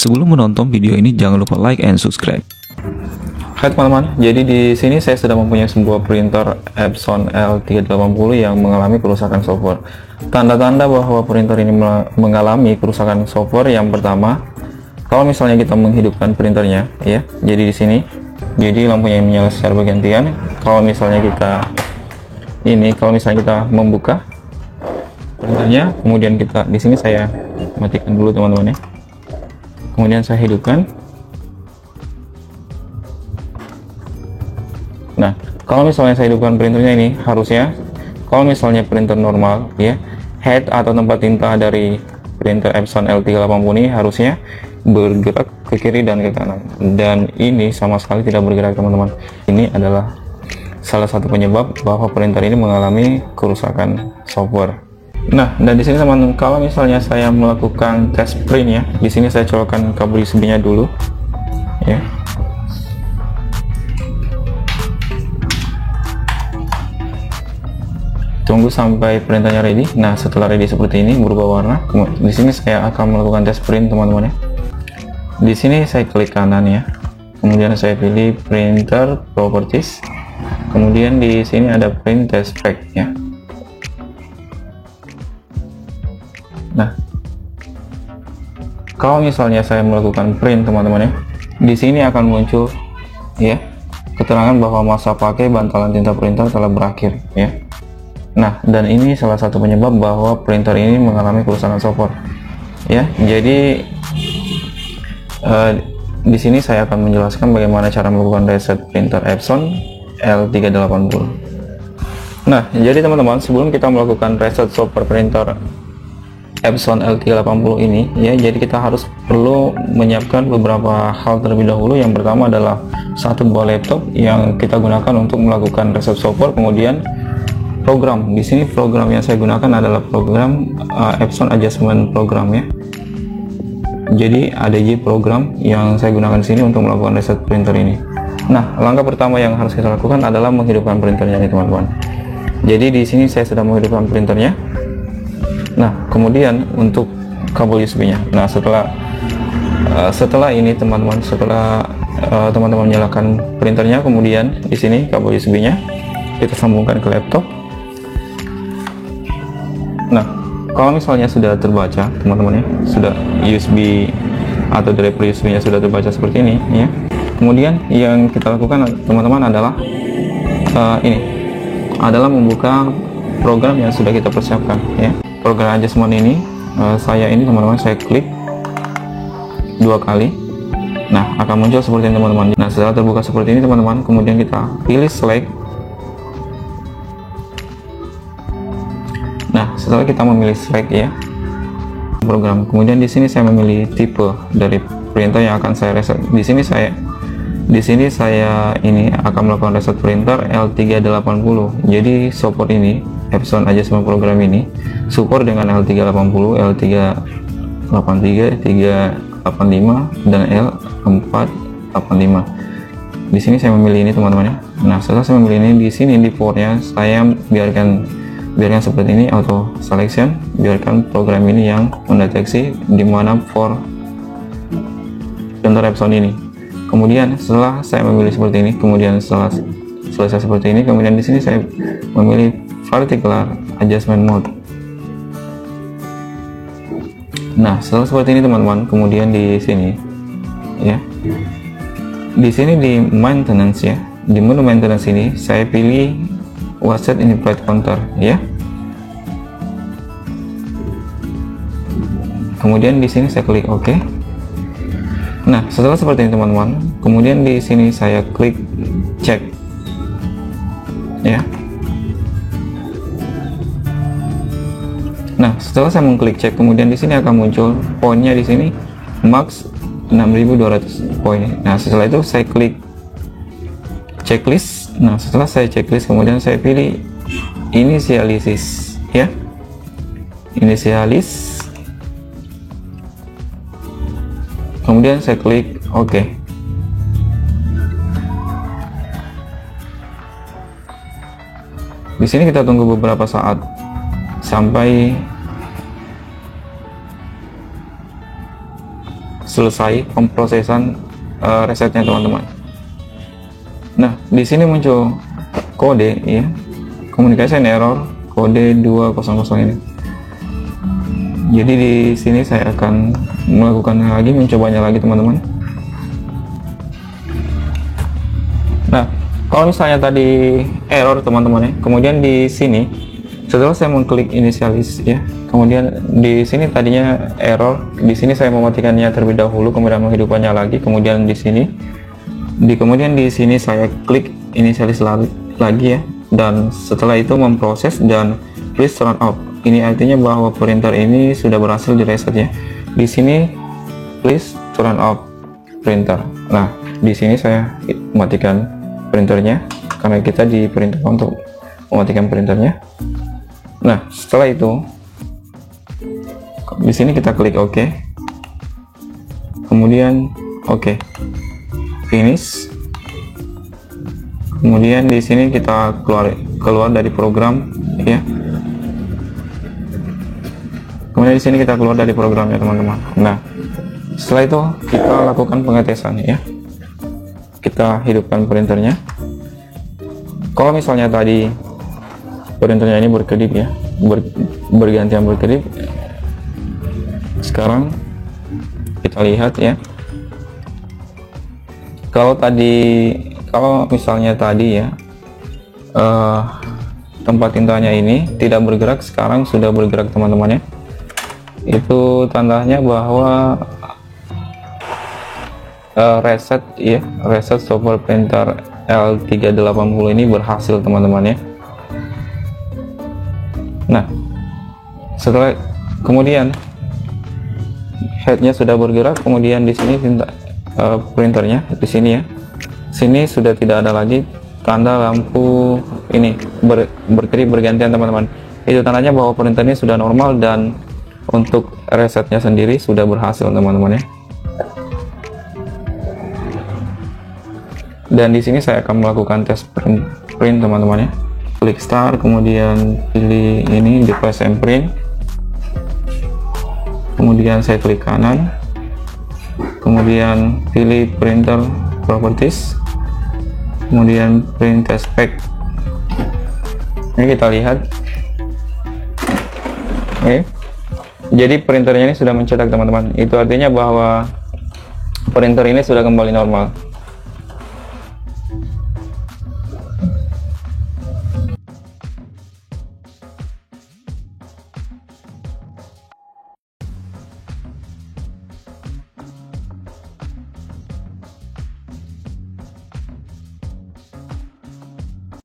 Sebelum menonton video ini, jangan lupa like and subscribe. Hai teman-teman, jadi di sini saya sedang mempunyai sebuah printer Epson L380 yang mengalami kerusakan software. Tanda-tanda bahwa printer ini mengalami kerusakan software yang pertama, kalau misalnya kita menghidupkan printernya, ya. Jadi di sini, jadi lampunya menyala secara bergantian. Kalau misalnya kita membuka printernya, kemudian kita di sini saya matikan dulu teman-teman ya. Kemudian saya hidupkan. Nah, kalau misalnya saya hidupkan printernya ini, harusnya kalau misalnya printer normal ya, head atau tempat tinta dari printer Epson L380 ini harusnya bergerak ke kiri dan ke kanan, dan ini sama sekali tidak bergerak teman-teman. Ini adalah salah satu penyebab bahwa printer ini mengalami kerusakan software. Nah, dan di sini teman-teman, kalau misalnya saya melakukan tes print ya, di sini saya colokkan kabel USB-nya dulu ya. Tunggu sampai printernya ready. Nah, setelah ready seperti ini berubah warna, di sini saya akan melakukan tes print teman-teman ya. Di sini saya klik kanan ya, kemudian saya pilih printer properties, kemudian di sini ada print test spec ya. Nah, kalau misalnya saya melakukan print teman-teman ya, di sini akan muncul ya keterangan bahwa masa pakai bantalan tinta printer telah berakhir ya. Nah, dan ini salah satu penyebab bahwa printer ini mengalami kerusakan software ya. Jadi di sini saya akan menjelaskan bagaimana cara melakukan reset printer Epson L380. Nah, jadi teman-teman, sebelum kita melakukan reset software printer Epson L380 ini ya, jadi kita perlu menyiapkan beberapa hal terlebih dahulu. Yang pertama adalah satu buah laptop yang kita gunakan untuk melakukan reset software, kemudian program. Di sini program yang saya gunakan adalah program Epson Adjustment Program ya. Jadi ADJ program yang saya gunakan di sini untuk melakukan reset printer ini. Nah, langkah pertama yang harus kita lakukan adalah menghidupkan printernya nih teman-teman. Jadi di sini saya sedang menghidupkan printernya. Nah, kemudian untuk kabel USB-nya. Nah, setelah ini teman-teman, teman-teman menyalakan printernya, kemudian di sini kabel USB-nya kita sambungkan ke laptop. Nah, kalau misalnya sudah terbaca teman-teman ya, sudah USB atau driver USB-nya sudah terbaca seperti ini ya, kemudian yang kita lakukan teman-teman adalah ini adalah membuka program yang sudah kita persiapkan ya. Program adjustment ini saya klik 2 kali. Nah, akan muncul seperti ini teman-teman. Nah, setelah terbuka seperti ini teman-teman, kemudian kita pilih select. Nah, setelah kita memilih select ya program, kemudian di sini saya memilih tipe dari printer yang akan saya reset. Di sini saya ini akan melakukan reset printer L380. Jadi support ini, Epson Adjustment Program ini support dengan L380, L383, 385 dan L485. Di sini saya memilih ini teman-teman ya. Nah, setelah saya memilih ini, di sini di portnya saya biarkan seperti ini, auto selection. Biarkan program ini yang mendeteksi di mana port printer Epson ini. Kemudian setelah saya memilih seperti ini, kemudian setelah selesai seperti ini, kemudian di sini saya memilih particular adjustment mode. Nah, setelah seperti ini teman-teman, kemudian di sini ya, di sini di maintenance ya, di menu maintenance ini saya pilih WhatsApp ini flight counter ya. Kemudian di sini saya klik OK. Nah, setelah seperti ini teman-teman, kemudian di sini saya klik cek ya. Nah, setelah saya mengklik cek, kemudian di sini akan muncul poinnya di sini max 6.200 poin. Nah, setelah itu saya klik checklist. Nah, setelah saya checklist, kemudian saya pilih initialisis ya, initialis. Kemudian saya klik OK. Di sini kita tunggu beberapa saat sampai selesai pemrosesan resetnya teman-teman. Nah, di sini muncul kode ya, communication error kode 200 ini. Jadi di sini saya akan melakukan lagi, mencobanya lagi teman-teman. Nah, kalau misalnya tadi error teman-teman ya, kemudian di sini setelah saya mengklik inisialis ya, kemudian di sini tadinya error, di sini saya mematikannya terlebih dahulu, kemudian menghidupkannya lagi, kemudian di sini kemudian di sini saya klik inisialis lagi ya, dan setelah itu memproses dan please turn off. Ini artinya bahwa printer ini sudah berhasil direset ya. Di sini please turn off printer. Nah, di sini saya matikan printernya karena kita diperintahkan untuk mematikan printernya. Nah, setelah itu di sini kita klik OK. Kemudian OK. Finish. Kemudian di sini kita keluar dari program ya. Kemudian di sini kita keluar dari programnya teman-teman. Nah, setelah itu kita lakukan pengetesan ya. Kita hidupkan printernya. Kalau misalnya tadi printernya ini berkedip ya, bergantian berkedip. Sekarang kita lihat ya. Kalau misalnya tadi ya tempat tintanya ini tidak bergerak, sekarang sudah bergerak teman-teman ya. Itu tandanya bahwa reset software printer L380 ini berhasil teman-teman ya. Nah, setelah kemudian headnya sudah bergerak, kemudian di sini printernya di sini ya, sini sudah tidak ada lagi tanda lampu ini berkedip bergantian teman-teman. Itu tandanya bahwa printer ini sudah normal dan untuk resetnya sendiri sudah berhasil teman-teman ya. Dan di sini saya akan melakukan tes print teman-teman ya. Klik start, kemudian pilih ini device and print, kemudian saya klik kanan, kemudian pilih printer properties, kemudian print test pack. Ini kita lihat. Oke. Jadi printernya ini sudah mencetak teman-teman. Itu artinya bahwa printer ini sudah kembali normal.